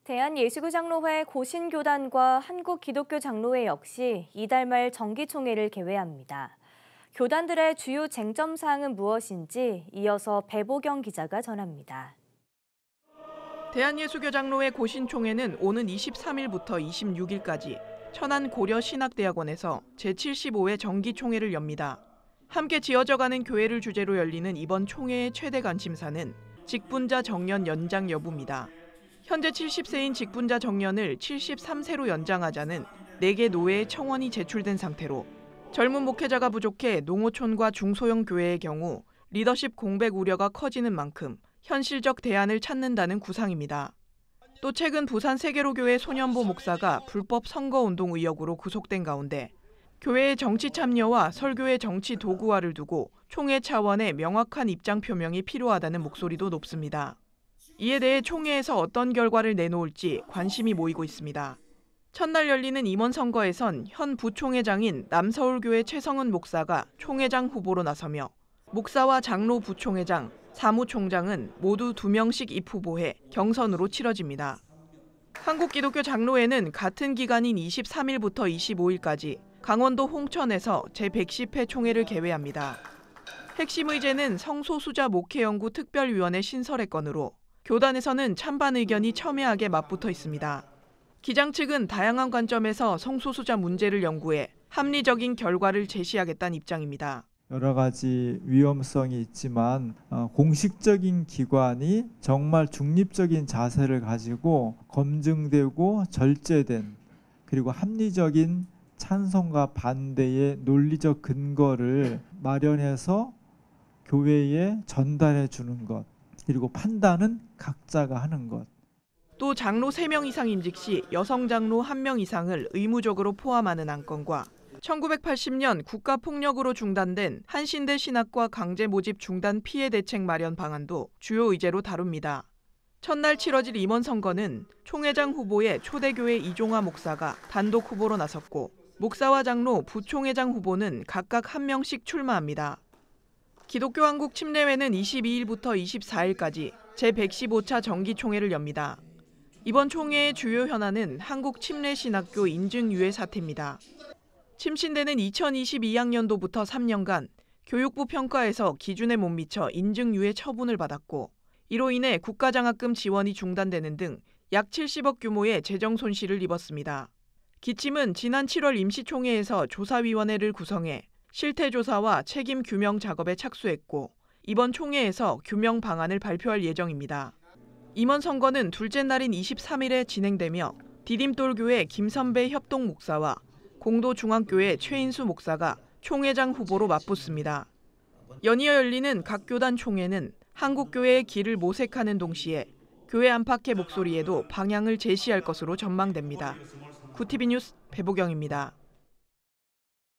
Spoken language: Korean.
대한예수교장로회 고신교단과 한국기독교장로회 역시 이달 말 정기총회를 개회합니다. 교단들의 주요 쟁점 사항은 무엇인지 이어서 배보경 기자가 전합니다. 대한예수교장로회 고신총회는 오는 23일부터 26일까지 천안 고려신학대학원에서 제75회 정기총회를 엽니다. 함께 지어져가는 교회를 주제로 열리는 이번 총회의 최대 관심사는 직분자 정년 연장 여부입니다. 현재 70세인 직분자 정년을 73세로 연장하자는 4개 노회의 청원이 제출된 상태로 젊은 목회자가 부족해 농어촌과 중소형 교회의 경우 리더십 공백 우려가 커지는 만큼 현실적 대안을 찾는다는 구상입니다. 또 최근 부산 세계로교회 손현보 목사가 불법 선거운동 의혹으로 구속된 가운데 교회의 정치 참여와 설교의 정치 도구화를 두고 총회 차원의 명확한 입장 표명이 필요하다는 목소리도 높습니다. 이에 대해 총회에서 어떤 결과를 내놓을지 관심이 모이고 있습니다. 첫날 열리는 임원 선거에선 현 부총회장인 남서울교회 최성은 목사가 총회장 후보로 나서며 목사와 장로 부총회장, 사무총장은 모두 2명씩 입후보해 경선으로 치러집니다. 한국기독교장로회는 같은 기간인 23일부터 25일까지 강원도 홍천에서 제110회 총회를 개회합니다. 핵심 의제는 성소수자 목회연구 특별위원회 신설의 건으로 교단에서는 찬반 의견이 첨예하게 맞붙어 있습니다. 기장 측은 다양한 관점에서 성소수자 문제를 연구해 합리적인 결과를 제시하겠다는 입장입니다. 여러 가지 위험성이 있지만 공식적인 기관이 정말 중립적인 자세를 가지고 검증되고 절제된 그리고 합리적인 찬성과 반대의 논리적 근거를 마련해서 교회에 전달해 주는 것. 그리고 판단은 각자가 하는 것. 또 장로 3명 이상 임직 시 여성 장로 1명 이상을 의무적으로 포함하는 안건과 1980년 국가폭력으로 중단된 한신대 신학과 강제 모집 중단 피해 대책 마련 방안도 주요 의제로 다룹니다. 첫날 치러질 임원 선거는 총회장 후보의 초대교회 이종화 목사가 단독 후보로 나섰고 목사와 장로, 부총회장 후보는 각각 1명씩 출마합니다. 기독교 한국 침례회는 22일부터 24일까지 제115차 정기총회를 엽니다. 이번 총회의 주요 현안은 한국침례신학교 인증유예 사태입니다. 침신대는 2022학년도부터 3년간 교육부 평가에서 기준에 못 미쳐 인증유예 처분을 받았고 이로 인해 국가장학금 지원이 중단되는 등 약 70억 규모의 재정 손실을 입었습니다. 기침은 지난 7월 임시총회에서 조사위원회를 구성해 실태조사와 책임 규명 작업에 착수했고 이번 총회에서 규명 방안을 발표할 예정입니다. 임원 선거는 둘째 날인 23일에 진행되며 디딤돌교회 김선배 협동 목사와 공도중앙교회 최인수 목사가 총회장 후보로 맞붙습니다. 연이어 열리는 각 교단 총회는 한국교회의 길을 모색하는 동시에 교회 안팎의 목소리에도 방향을 제시할 것으로 전망됩니다. 구티비 뉴스 배보경입니다.